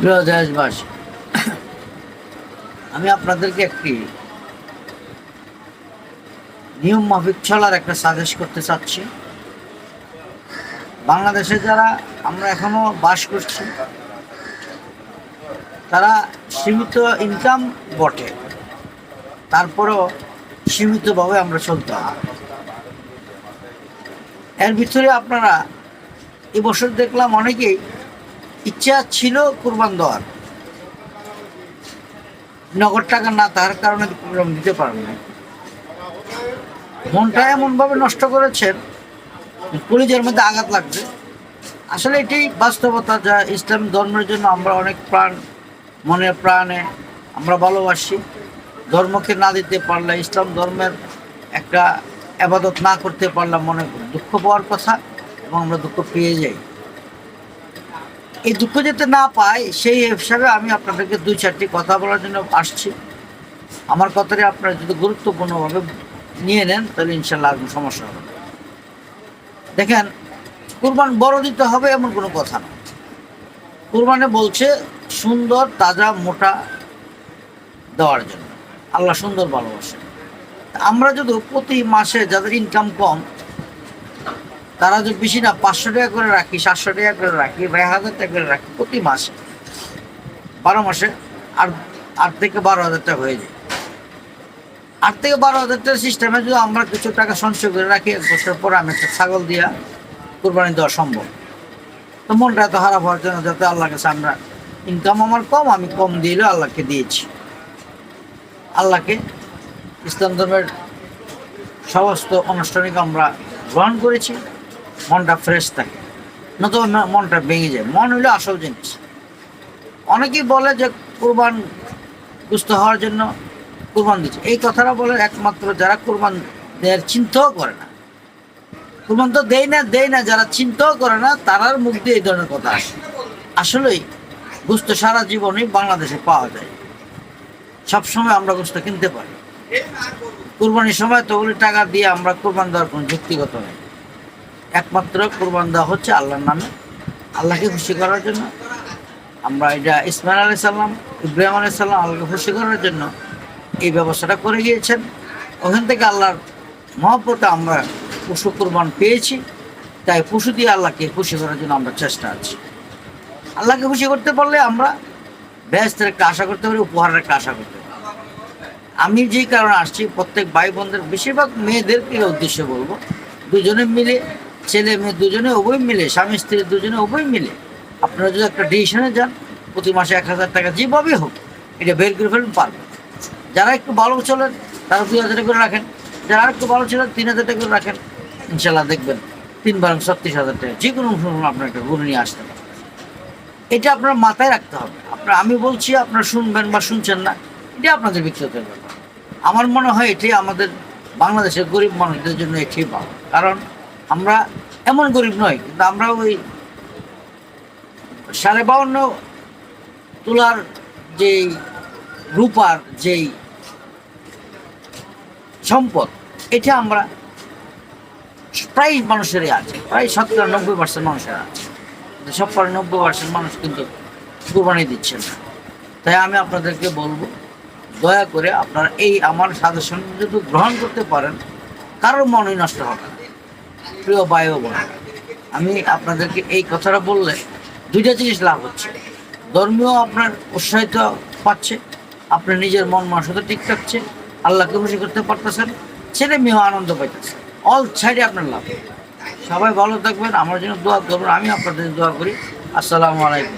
প্রিয় দেশবাসী, আমি আপনাদেরকে একটি নিয়ম মাফিক চলার একটা সাজেস্ট করতে চাচ্ছি। বাংলাদেশে যারা আমরা এখনো বাস করছি, তারা সীমিত ইনকাম বটে, তারপরেও সীমিতভাবে আমরা চলতে হবে। এর ভিতরে আপনারা এবছর দেখলাম অনেকেই ইচ্ছা ছিল কুরবান দেওয়ার, নগদ টাকা না থাকার কারণে কুরবান দিতে পারেন না। মনটা এমনভাবে নষ্ট করেছেন, কলিজার মধ্যে আঘাত লাগছে। আসলে এটাই বাস্তবতা, যা ইসলাম ধর্মের জন্য আমরা অনেক প্রাণ, মনে প্রাণে আমরা ভালোবাসি। ধর্মকে না দিতে পারলে, ইসলাম ধর্মের একটা আবাদত না করতে পারলাম, মনে দুঃখ পাওয়ার কথা, এবং আমরা দুঃখ পেয়ে যাই। এই দুঃখ যাতে না পাই, সেই হিসাবে আমি আপনাদেরকে 2-4টি কথা বলার জন্য আসছি। আমার কথাটি আপনারা যদি গুরুত্বপূর্ণভাবে নিয়ে নেন, তাহলে ইনশাল্লাহ আর কোনো সমস্যা হবে না। দেখেন, কুরবান বড় দিতে হবে এমন কোনো কথা না। কুরবানে বলছে সুন্দর, তাজা, মোটা দেওয়ার জন্য। আল্লাহ সুন্দর ভালোবাসে। আমরা যদি প্রতি মাসে যাদের ইনকাম কম, তারা যদি বেশি না 500 টাকা করে রাখি, 700 টাকা করে রাখি, 1000 টাকা করে রাখি প্রতি মাসে, 12 মাসে আর 8 থেকে 12,000 টাকা হয়ে যায়। 8 থেকে 12,000 টাকার সিস্টেমে যদি আমরা কিছু টাকা সঞ্চয় করে রাখি, 1 বছর পর আমি একটা ছাগল দিয়া কোরবানি দেওয়া সম্ভব। তো মনটা এত খারাপ হওয়ার জন্য, যাতে আল্লাহর কাছে আমরা ইনকাম আমার কম, আমি কম দিলেও আল্লাহকে দিয়েছি। আল্লাহকে, ইসলাম ধর্মের সমস্ত আনুষ্ঠানিক আমরা গ্রহণ করেছি, মনটা ফ্রেশ থাকে, নতুবা মনটা ভেঙে যায়। মন হইলে আসল জিনিস। অনেকেই বলে যে কোরবান সুস্থ হওয়ার জন্য কোরবান দিচ্ছে। এই কথাটা বলে একমাত্র যারা কোরবান দেওয়ার চিন্তাও করে না। কোরবান তো দেয় না, যারা চিন্তাও করে না, তারার মুখ দিয়ে এই ধরনের কথা আসে। আসলেই গোস্ত সারা জীবনই বাংলাদেশে পাওয়া যায়, সবসময় আমরা গোস্ত কিনতে পারি। কোরবানির সময় তো ওগুলি টাকা দিয়ে আমরা কোরবান দেওয়ার কোনো যুক্তিগত নেই। একমাত্র কোরবান দেওয়া হচ্ছে আল্লাহর নামে, আল্লাহকে খুশি করার জন্য। আমরা এটা ইসমাইল আলাইহিস সালাম, ইব্রাহিম আলাইহিস সালাম আল্লাহকে খুশি করার জন্য এই ব্যবস্থাটা করে গিয়েছেন। ওখান থেকে আল্লাহর মহব্বতে আমরা পশু কোরবান পেয়েছি। তাই পশু দিয়ে আল্লাহকে খুশি করার জন্য আমরা চেষ্টা আছি। আল্লাহকে খুশি করতে পারলে আমরা বেহেশতের একটা আশা করতে পারি, উপহারের একটা আশা করতে পারি। আমি যেই কারণে আসছি, প্রত্যেক ভাই বোনদের, বেশিরভাগ মেয়েদেরকে উদ্দেশ্যে বলবো, দুজনে মিলে, ছেলে মেয়ে দুজনে উভয় মিলে, স্বামী স্ত্রী দুজনে উভয় মিলে আপনারা যদি একটা ডিসিশনে যান, প্রতি মাসে 1000 টাকা যেভাবে হোক এটা বের করে ফেলুন, পারবেন। যারা একটু ভালো চলেন তারা 2000 টাকা করে রাখেন, যারা একটু ভালো ছিলেন 3000 টাকা করে রাখেন। ইনশাল্লাহ দেখবেন 3-36,000 টাকা যে কোনো সময় আপনার একটা ঘুরে নিয়ে আসতে পারেন। এটা আপনার মাথায় রাখতে হবে। আমি বলছি, আপনারা শুনবেন বা শুনছেন না, এটা আপনাদের ব্যক্তিগত ব্যাপার। আমার মনে হয় এটাই আমাদের বাংলাদেশের গরিব মানুষদের জন্য এটাই ভালো। কারণ আমরা এমন গরিব নয়, কিন্তু আমরা ওই 52.5 তোলার যেই রূপার যেই সম্পদ, এটা আমরা প্রায় মানুষেরই আছে, প্রায় 90% মানুষের আছে। 90% মানুষ কিন্তু কোরবানি দিচ্ছেন না। তাই আমি আপনাদেরকে বলবো, দয়া করে আপনারা এই আমার সাজেশন যদি গ্রহণ করতে পারেন, কারোর মনই নষ্ট হবে না। প্রিয় ভাই ও বোন, আমি আপনাদেরকে এই কথাটা বললে 2টা জিনিস লাভ হচ্ছে। ধর্মীয় আপনার উৎসাহিত পাচ্ছে, আপনার নিজের মন মানসিকতা ঠিক থাকছে, আল্লাহকে খুশি করতে পারতেছেন, ছেলে মেয়েও আনন্দ পাইতেছে। অল সাইডে আপনার লাভ। সবাই ভালো থাকবেন, আমার জন্য দোয়া করবেন, আমি আপনাদের দোয়া করি। আসসালামু আলাইকুম।